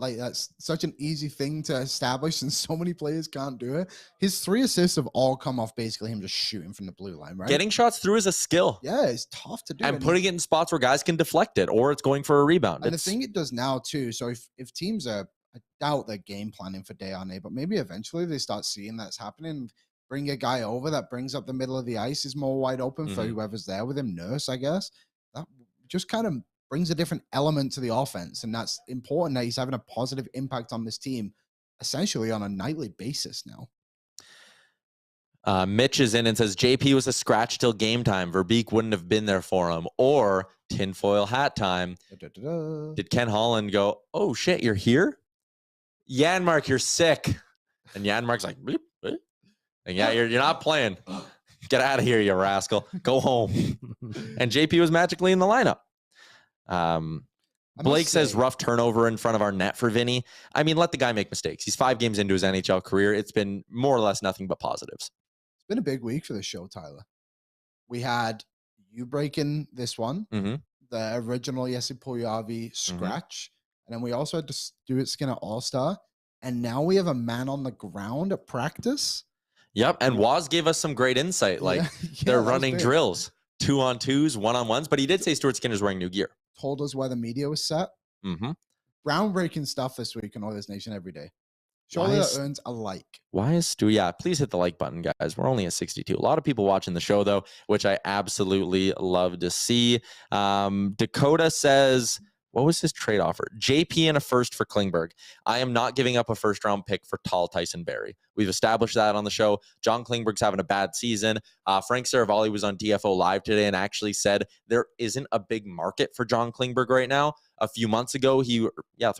That's such an easy thing to establish, and so many players can't do it. His 3 assists have all come off basically him just shooting from the blue line, right? Getting shots through is a skill. Yeah, it's tough to do. And putting it in spots where guys can deflect it, or it's going for a rebound. And the thing it does now too, so if teams are, I doubt they're game planning for Desharnais, but maybe eventually they start seeing that's happening. Bring a guy over that brings up the middle of the ice, is more wide open for whoever's there with him. Nurse, I guess. That just kind of brings a different element to the offense. And that's important that he's having a positive impact on this team, essentially on a nightly basis now. Mitch is in and says, JP was a scratch till game time. Verbeek wouldn't have been there for him. Or tinfoil hat time. Did Ken Holland go, oh shit, you're here? Janmark, you're sick. And Janmark's like, bleep, bleep. And yeah, you're not playing. Get out of here, you rascal. Go home. And JP was magically in the lineup. Blake says rough turnover in front of our net for Vinny. I mean, let the guy make mistakes. He's 5 games into his NHL career. It's been more or less nothing but positives. It's been a big week for the show, Tyler. We had you breaking this one, the original Jesse Puljujarvi scratch. And then we also had to Stuart Skinner All-Star. And now we have a man on the ground at practice. Yep. And Waz gave us some great insight. Like they're running drills, 2-on-2s, 1-on-1s. But he did say Stuart Skinner's wearing new gear. Told us where the media was set. groundbreaking stuff this week on Oilers Nation every day. Surely that earns a like. Why is Stu? Yeah, please hit the like button, guys. We're only at 62. A lot of people watching the show, though, which I absolutely love to see. Dakota says, what was his trade offer? JP and a first for Klingberg. I am not giving up a first-round pick for tall Tyson Barrie. We've established that on the show. John Klingberg's having a bad season. Frank Saravalli was on DFO Live today and actually said there isn't a big market for John Klingberg right now. A few months ago, 3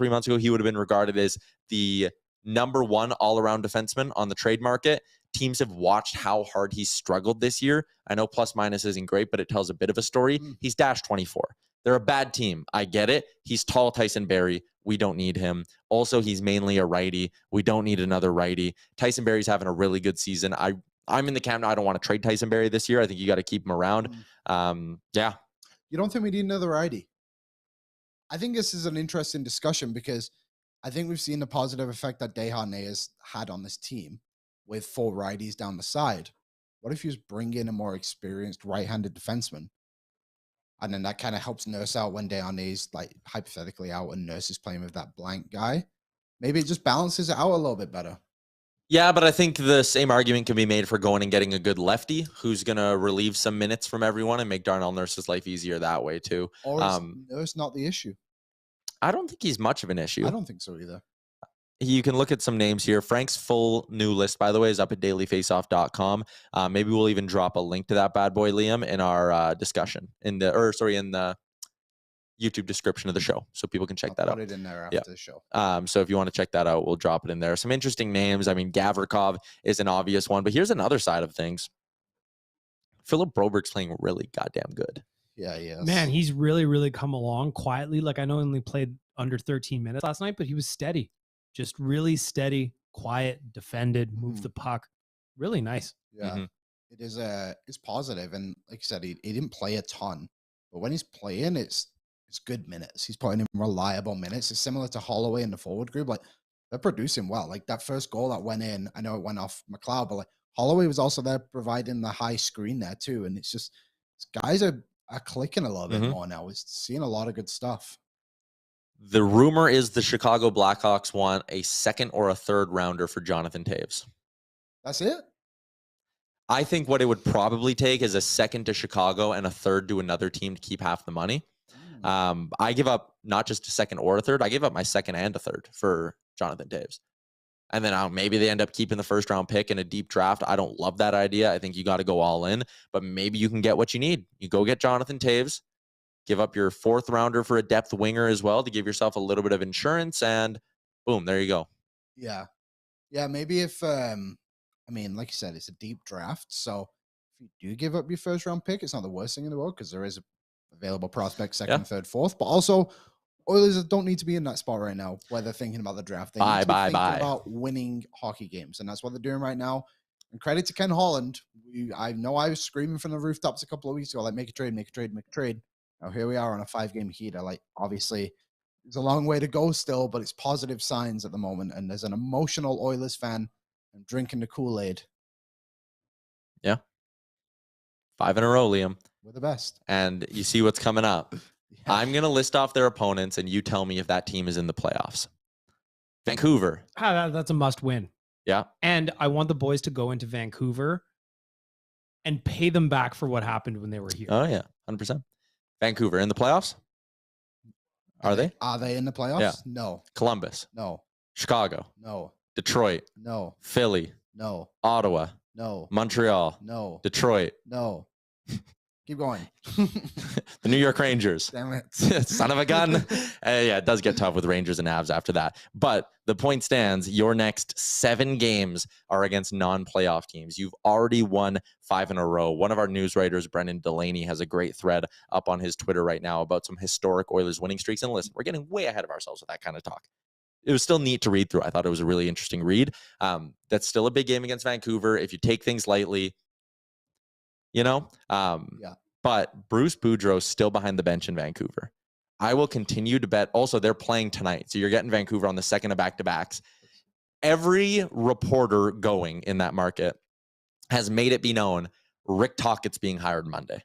months ago, he would have been regarded as the number one all-around defenseman on the trade market. Teams have watched how hard he's struggled this year. I know plus minus isn't great, but it tells a bit of a story. He's dash 24. They're a bad team. I get it. He's tall Tyson Barrie. We don't need him. Also, he's mainly a righty. We don't need another righty. Tyson Barrie's having a really good season. I'm in the camp now. I don't want to trade Tyson Barrie this year. I think you got to keep him around. Yeah. You don't think we need another righty? I think this is an interesting discussion because I think we've seen the positive effect that Desharnais has had on this team with 4 righties down the side. What if you just bring in a more experienced right-handed defenseman? And then that kind of helps Nurse out when Desharnais, like, hypothetically out and Nurse is playing with that blank guy. Maybe it just balances it out a little bit better. Yeah, but I think the same argument can be made for going and getting a good lefty who's going to relieve some minutes from everyone and make Darnell Nurse's life easier that way, too. Or is Nurse not the issue? I don't think he's much of an issue. I don't think so either. You can look at some names here. Frank's full new list, by the way, is up at dailyfaceoff.com. Maybe we'll even drop a link to that bad boy, Liam, in our discussion in the YouTube description of the show, so people can check that out. Put it in there after the show. So if you want to check that out, we'll drop it in there. Some interesting names. I mean, Gavrikov is an obvious one, but here's another side of things. Philip Broberg's playing really goddamn good. Yeah, he is. Man, he's really, really come along quietly. Like, I know he only played under 13 minutes last night, but he was steady. Just really steady, quiet, defended, moved the puck. Really nice. Yeah. It is it's positive. And like I said, he didn't play a ton. But when he's playing, it's good minutes. He's putting in reliable minutes. It's similar to Holloway in the forward group. Like, they're producing well. Like, that first goal that went in, I know it went off McLeod, but like Holloway was also there providing the high screen there too. And it's just, guys are clicking a little bit more now. We're seeing a lot of good stuff. The rumor is the Chicago Blackhawks want a second or a third rounder for Jonathan Toews. That's it? I think what it would probably take is a second to Chicago and a third to another team to keep half the money. I give up not just a second or a third. I give up my second and a third for Jonathan Toews. And then maybe they end up keeping the first round pick in a deep draft. I don't love that idea. I think you got to go all in, but maybe you can get what you need. You go get Jonathan Toews, give up your 4th rounder for a depth winger as well to give yourself a little bit of insurance, and boom, there you go. Yeah. Yeah, maybe if, I mean, like you said, it's a deep draft. So if you do give up your first round pick, it's not the worst thing in the world because there is a available prospect, second, third, fourth. But also, Oilers don't need to be in that spot right now where they're thinking about the draft. They need to be thinking about winning hockey games, and that's what they're doing right now. And credit to Ken Holland. I know I was screaming from the rooftops a couple of weeks ago, like, make a trade, make a trade, make a trade. Now here we are on a 5-game heater. Like, obviously, there's a long way to go still, but it's positive signs at the moment. And there's an emotional Oilers fan and drinking the Kool-Aid. Yeah. 5 in a row, Liam. We're the best. And you see what's coming up. Yeah. I'm going to list off their opponents, and you tell me if that team is in the playoffs. Vancouver. That's a must win. Yeah. And I want the boys to go into Vancouver and pay them back for what happened when they were here. Oh, yeah. 100%. Vancouver in the playoffs? Are they? Are they in the playoffs? Yeah. No. Columbus? No. Chicago? No. Detroit? No. Philly? No. Ottawa? No. Montreal? No. Detroit? No. Keep going. The New York Rangers. Damn it. Son of a gun. Yeah, it does get tough with Rangers and Avs after that. But the point stands, your next 7 games are against non-playoff teams. You've already won 5 in a row. One of our news writers, Brendan Delaney, has a great thread up on his Twitter right now about some historic Oilers winning streaks. And listen, we're getting way ahead of ourselves with that kind of talk. It was still neat to read through. I thought it was a really interesting read. That's still a big game against Vancouver. If you take things lightly, you know? Yeah. But Bruce Boudreau's still behind the bench in Vancouver. I will continue to bet. Also, they're playing tonight. So you're getting Vancouver on the second of back-to-backs. Every reporter going in that market has made it be known Rick Tockett's being hired Monday.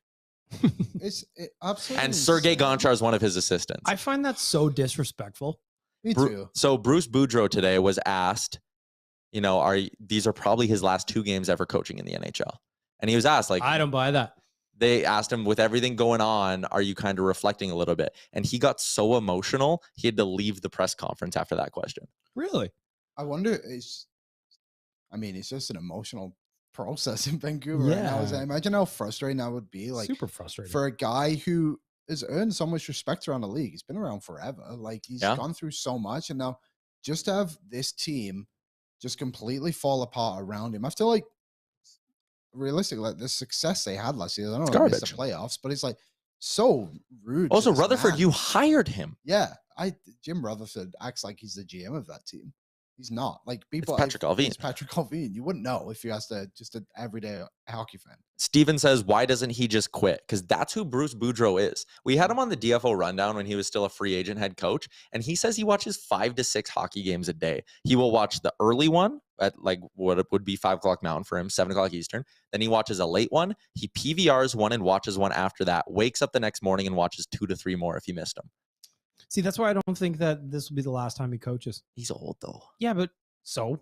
It's absolutely and Sergei insane. Gonchar is one of his assistants. I find that so disrespectful. Me too. So Bruce Boudreau today was asked, these are probably his last 2 games ever coaching in the NHL. And he was asked, like, I don't buy that. They asked him, with everything going on, are you kind of reflecting a little bit? And he got so emotional, he had to leave the press conference after that question. Really? I wonder, it's just an emotional process in Vancouver right now. I imagine how frustrating that would be. Like, super frustrating for a guy who has earned so much respect around the league. He's been around forever. Like, he's gone through so much, and now just to have this team just completely fall apart around him after, like, realistically, like, the success they had last year. I don't know if it's the playoffs, but it's like so rude. Also, Rutherford, you hired him. Yeah, Jim Rutherford acts like he's the GM of that team. He's not. Like, people. It's Patrick Allvin. It's Patrick Allvin. You wouldn't know if you asked just an everyday hockey fan. Steven says, why doesn't he just quit? Because that's who Bruce Boudreau is. We had him on the DFO rundown when he was still a free agent head coach, and he says he watches 5 to 6 hockey games a day. He will watch the early one at, like, what would be 5 o'clock Mountain for him, 7 o'clock Eastern. Then he watches a late one. He PVRs one and watches one after that. Wakes up the next morning and watches 2 to 3 more if he missed them. See, that's why I don't think that this will be the last time he coaches. He's old, though. Yeah, but so?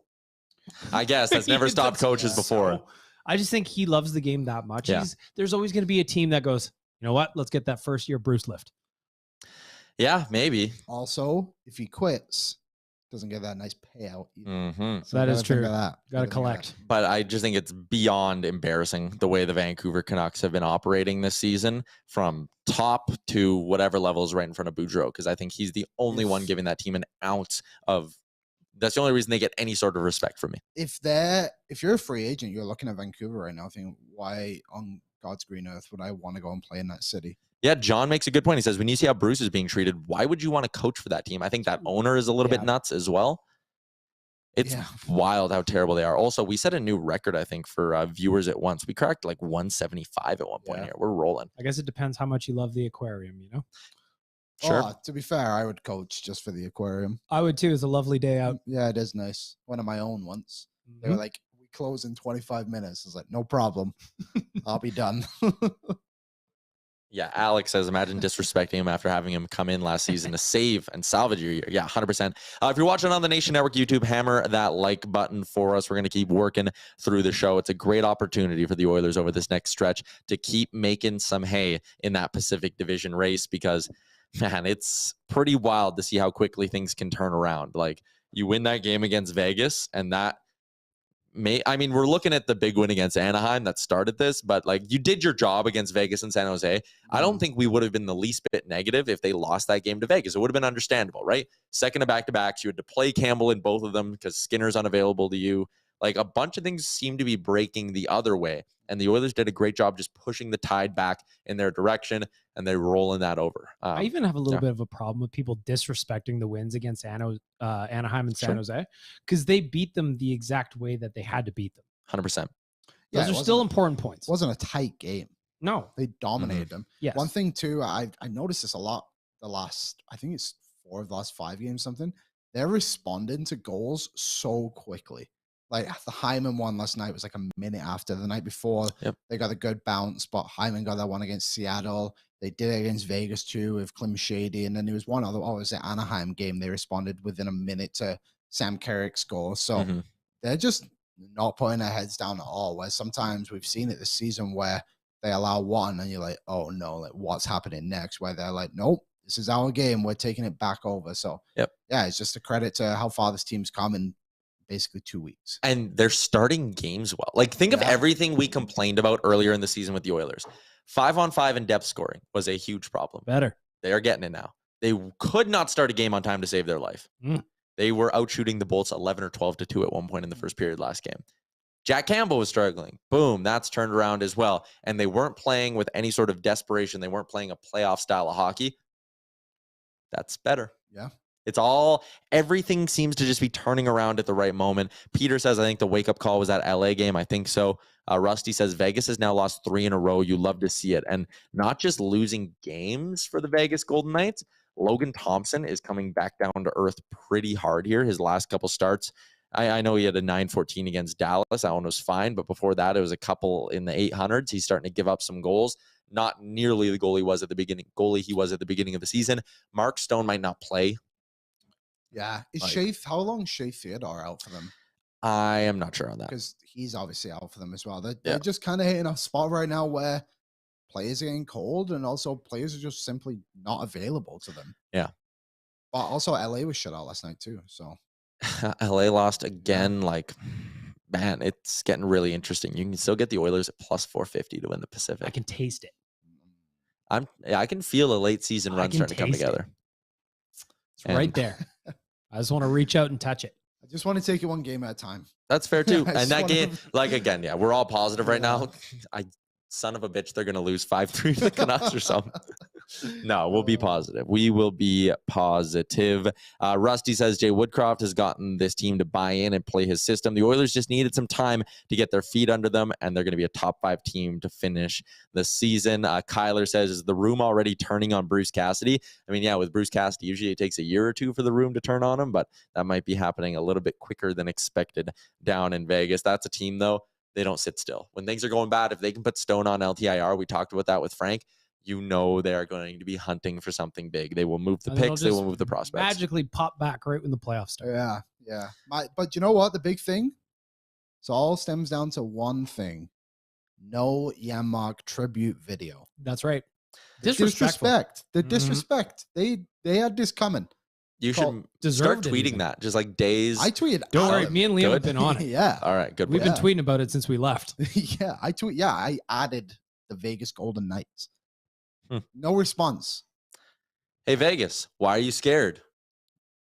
I guess that's never stopped coaches before. So, I just think he loves the game that much. Yeah. There's always going to be a team that goes, you know what? Let's get that first year Bruce lift. Yeah, maybe. Also, if he quits, doesn't get that nice payout either. Mm-hmm. So that is true. Got to collect. But I just think it's beyond embarrassing the way the Vancouver Canucks have been operating this season, from top to whatever levels right in front of Boudreau, because I think he's the only one giving that team an ounce of. That's the only reason they get any sort of respect from me. If you're a free agent, you're looking at Vancouver right now, thinking, why on God's green earth would I want to go and play in that city? Yeah, John makes a good point. He says, when you see how Bruce is being treated, why would you want to coach for that team? I think that owner is a little bit nuts as well. It's wild how terrible they are. Also, we set a new record, I think, for viewers at once. We cracked like 175 at one point here. We're rolling. I guess it depends how much you love the aquarium, you know? Sure. Oh, to be fair, I would coach just for the aquarium. I would too. It's a lovely day out. Yeah, it is nice. One of my own once. They were like, we close in 25 minutes. I was like, no problem. I'll be done. Yeah, Alex says, imagine disrespecting him after having him come in last season to save and salvage your year. Yeah, 100%. If you're watching on the Nation Network YouTube, hammer that like button for us. We're going to keep working through the show. It's a great opportunity for the Oilers over this next stretch to keep making some hay in that Pacific Division race, because, man, it's pretty wild to see how quickly things can turn around. Like, you win that game against Vegas, and that we're looking at the big win against Anaheim that started this, but like, you did your job against Vegas and San Jose. I don't think we would have been the least bit negative if they lost that game to Vegas. It would have been understandable, right? Second of back-to-backs, you had to play Campbell in both of them because Skinner's unavailable to you. Like, a bunch of things seem to be breaking the other way, and the Oilers did a great job just pushing the tide back in their direction, and they're rolling that over. I even have a little bit of a problem with people disrespecting the wins against Anaheim and San Jose, because they beat them the exact way that they had to beat them. 100%. Those are still important points. It wasn't a tight game. No. They dominated them. Yes. One thing, too, I noticed this a lot the last, I think it's 4 of the last 5 games, something. They're responding to goals so quickly. Like, the Hyman one last night was like a minute after. The night before, they got a good bounce, but Hyman got that one against Seattle. They did it against Vegas too with Klim Shady. And then there was one other, it was the Anaheim game. They responded within a minute to Sam Carrick's goal. So they're just not putting their heads down at all. Where sometimes we've seen it this season where they allow one and you're like, oh no, like, what's happening next? Where they're like, nope, this is our game. We're taking it back over. So yeah, it's just a credit to how far this team's come in basically 2 weeks. And they're starting games well. Like, think of everything we complained about earlier in the season with the Oilers. 5-on-5 and depth scoring was a huge problem. Better. They are getting it now. They could not start a game on time to save their life. They were out shooting the Bolts 11 or 12-2 at one point in the first period last game. Jack Campbell was struggling. Boom, that's turned around as well. And they weren't playing with any sort of desperation. They weren't playing a playoff style of hockey. That's better. Yeah. It's everything seems to just be turning around at the right moment. Peter says, I think the wake-up call was that LA game. I think so. Rusty says, Vegas has now lost 3 in a row. You love to see it. And not just losing games for the Vegas Golden Knights. Logan Thompson is coming back down to earth pretty hard here. His last couple starts, I know he had a 9-14 against Dallas. That one was fine. But before that, it was a couple in the 800s. He's starting to give up some goals. Not nearly the goalie he was at the beginning of the season. Mark Stone might not play Yeah. Is Like- how long is Shea Theodore out for them? I am not sure on that. Because he's obviously out for them as well. They're Yeah. just kind of hitting a spot right now where players are getting cold and also players are just simply not available to them. Yeah. But also LA was shut out last night too. So LA lost again. Like, man, it's getting really interesting. You can still get the Oilers at plus 450 to win the Pacific. I can taste it. I can feel a late season I run can starting to come taste it. together. It's right And- there. I just want to reach out and touch it. I just want to take it one game at a time. That's fair too. I And just that wanna- game, like again, yeah, we're all positive right Yeah. now. Son of a bitch, they're gonna lose 5-3 to the Canucks or something. No, we'll be positive. We will be positive. Rusty says Jay Woodcroft has gotten this team to buy in and play his system. The Oilers just needed some time to get their feet under them, and they're going to be a top 5 team to finish the season. Kyler says, is the room already turning on Bruce Cassidy? I mean, yeah, with Bruce Cassidy, usually it takes a year or two for the room to turn on him, but that might be happening a little bit quicker than expected down in Vegas. That's a team, though. They don't sit still. When things are going bad, if they can put Stone on LTIR, we talked about that with Frank, you know they are going to be hunting for something big. They will move the And they'll picks. They will just move the prospects. Magically pop back right when the playoffs start. Yeah, yeah. But you know what? The big thing? It all stems down to one thing. No Yaremchuk tribute video. That's right. The Disrespectful. disrespect. The Mhm. disrespect. They had this coming. You should start Deserved it tweeting even. that, just like days. I tweeted. Don't at worry. him. Me and Liam have Good. been on it. Yeah. All right, good. We've work. been tweeting about it since we left. Yeah. I added the Vegas Golden Knights. Hmm. No response. Hey, Vegas, why are you scared?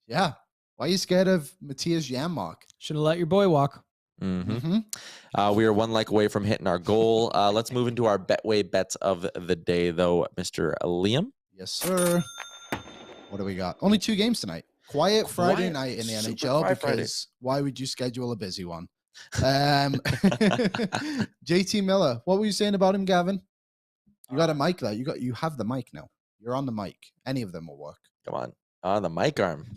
Yeah. Why are you scared of Matthias Yaremchuk? Should have let your boy walk. Mm-hmm. Mm-hmm. We are one like away from hitting our goal. Let's move into our Betway bets of the day, though, Mr. Liam. Yes, sir. What do we got? Only 2 games tonight. Quiet Friday Quiet, night in the super NHL quiet Friday. because why would you schedule a busy one? JT Miller, what were you saying about him, Gavin? You got a mic there. You have the mic now. You're on the mic. Any of them will work. Come on. The mic arm.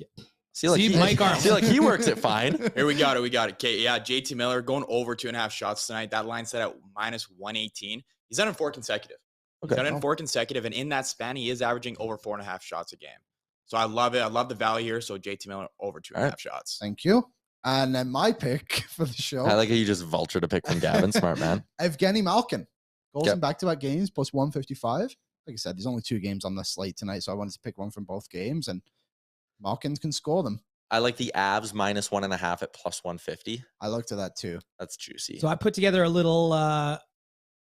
See, See, mic arm. See, like he works it fine. Here we got it. We got it. Okay, yeah, JT Miller going over 2.5 shots tonight. That line set at minus 118. He's done it 4 consecutive. Okay. He's done it in 4 consecutive, and in that span, he is averaging over 4.5 shots a game. So I love it. I love the value here. So JT Miller over 2.5 All right. shots. Thank you. And then my pick for the show, I like how you just vultured a pick from Gavin. Smart man. Evgeny Malkin. Goals Yep. in back-to-back games, plus 155. Like I said, there's only 2 games on the slate tonight, so I wanted to pick one from both games, and Malkin can score them. I like the Avs minus 1.5 at plus 150. I looked at that too. That's juicy. So I put together a little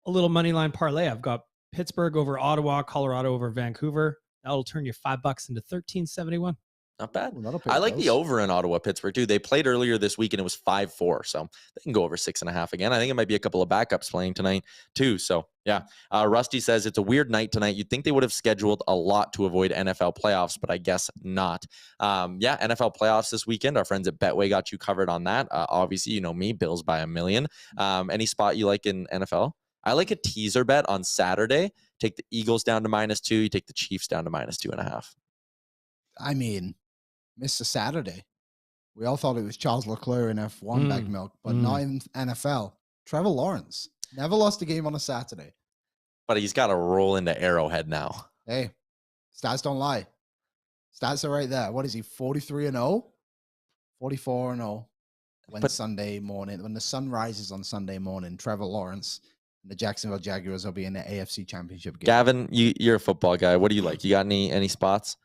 money line parlay. I've got Pittsburgh over Ottawa, Colorado over Vancouver. That'll turn your $5 into $13.71. Not bad. Ooh, that'll pay I like the bills. over in Ottawa, Pittsburgh too. They played earlier this week and it was 5-4, so they can go over 6.5 again. I think it might be a couple of backups playing tonight too. So yeah, Rusty says it's a weird night tonight. You'd think they would have scheduled a lot to avoid NFL playoffs, but I guess not. Yeah, NFL playoffs this weekend. Our friends at Betway got you covered on that. Obviously, you know me, Bills by a million. Any spot you like in NFL? I like a teaser bet on Saturday. Take the Eagles down to -2. You take the Chiefs down to -2.5. I mean, Mr. Saturday. We all thought it was Charles Leclerc in F1 Baggedmilk, but not in NFL. Trevor Lawrence never lost a game on a Saturday. But he's got to roll into Arrowhead now. Hey, stats don't lie. Stats are right there. What is he? 43-0, 44-0. But- Sunday morning, when the sun rises on Sunday morning, Trevor Lawrence and the Jacksonville Jaguars will be in the AFC Championship game. Gavin, you're a football guy. What do you like? You got any spots?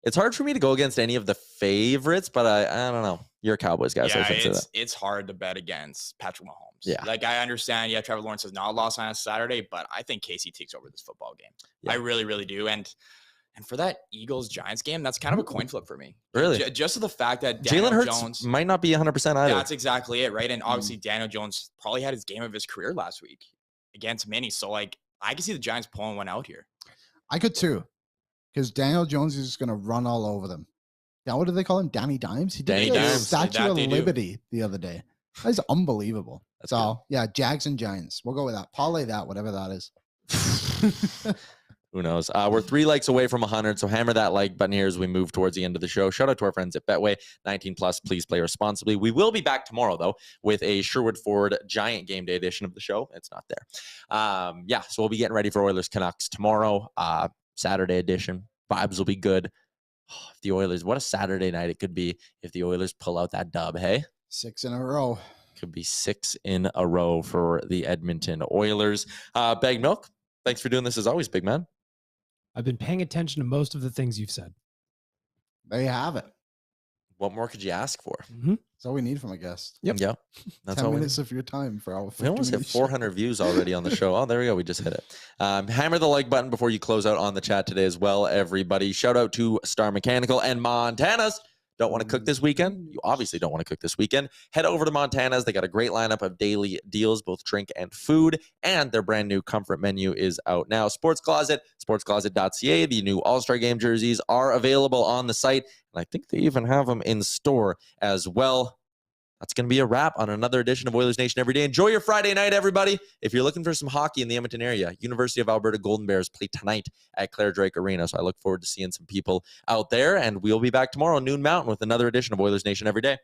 It's hard for me to go against any of the favorites, but I don't know. You're a Cowboys guy, so I Yeah, should say that. it's hard to bet against Patrick Mahomes. Yeah. Like I understand, yeah, Trevor Lawrence has not lost on a Saturday, but I think KC takes over this football game. Yeah. I really, really do. And for that Eagles-Giants game, that's kind of a coin flip for me. Really? Just to the fact that Daniel Jalen Hurts Jones might not be 100% either. That's exactly it, right? And obviously Daniel Jones probably had his game of his career last week against Minnie. So like I can see the Giants pulling one out here. I could too, because Daniel Jones is just going to run all over them. Now, what do they call him? Danny Dimes? He did Danny a Dimes. Statue That of they do. Liberty the other day. That is unbelievable. That's So, yeah, Jags and Giants. We'll go with that. Parlay that, whatever that is. Who knows? We're 3 likes away from 100, so hammer that like button here as we move towards the end of the show. Shout out to our friends at Betway. 19 plus, please play responsibly. We will be back tomorrow, though, with a Sherwood Ford Giant Game Day edition of the show. It's not there. Yeah, so we'll be getting ready for Oilers Canucks tomorrow, Saturday edition. Vibes will be good. If the Oilers, what a Saturday night it could be if the Oilers pull out that dub, hey? 6 in a row. Could be 6 in a row for the Edmonton Oilers. Baggedmilk, thanks for doing this as always, big man. I've been paying attention to most of the things you've said. There you have it. What more could you ask for? That's all we need from a guest. Yep. Yeah. That's 10 all minutes of your time for our we almost hit 400 views already on the show. Oh, there we go. We just hit it. Hammer the like button before you close out on the chat today as well, everybody. Shout out to Star Mechanical and Montana's. Don't want to cook this weekend? You obviously don't want to cook this weekend. Head over to Montana's. They got a great lineup of daily deals, both drink and food, and their brand new comfort menu is out now. Sports Closet, sportscloset.ca. The new All-Star Game jerseys are available on the site, and I think they even have them in store as well. That's going to be a wrap on another edition of Oilers Nation Every Day. Enjoy your Friday night, everybody. If you're looking for some hockey in the Edmonton area, University of Alberta Golden Bears play tonight at Claire Drake Arena. So I look forward to seeing some people out there. And we'll be back tomorrow, noon Mountain, with another edition of Oilers Nation Every Day.